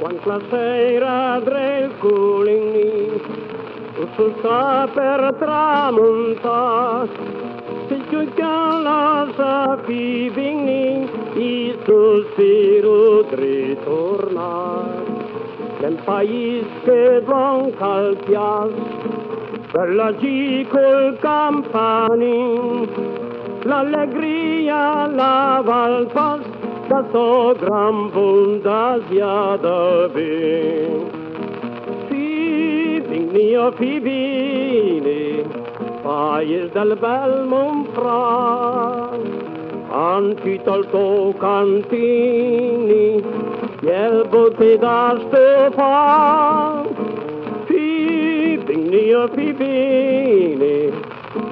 Quando la sera dr'el sul sta per tramontare, si gioca la sapi vigni, il sospiro di ritornare. Nel paese che blanca al piaz, per la G col campani, l'allegria lava il pas, da so gran bondasia da ben. Mio fibine, paese del bel Monfran, antito al tuo cantini, il botte da Stefan. Mio fibine,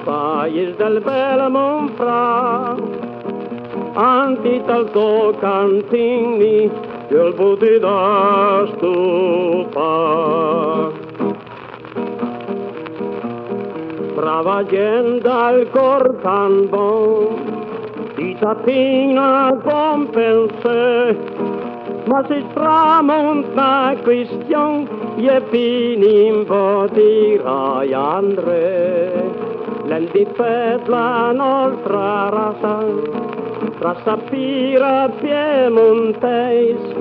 paese del bel Monfran, antito al tuo cantini, il botte da Stefan. Brava gente al cor tan bon, di tapina con pensé, ma si tramonta questione, e finim dirai André. L'el difet la nostra raza pira piemontese,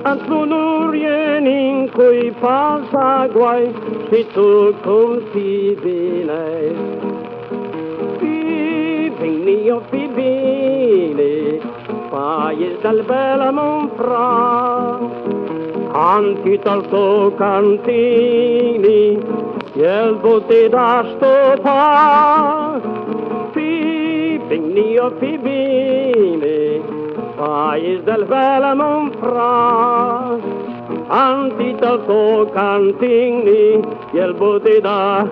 ans l'onurien in cui passa guai, si tu confidine. Fibini, fibine, paese del bel Monfran, antito al tuo cantini, il botte da Stefan. Fibini, fibine, paese del bel Monfran, antito al tuo cantini, il botte da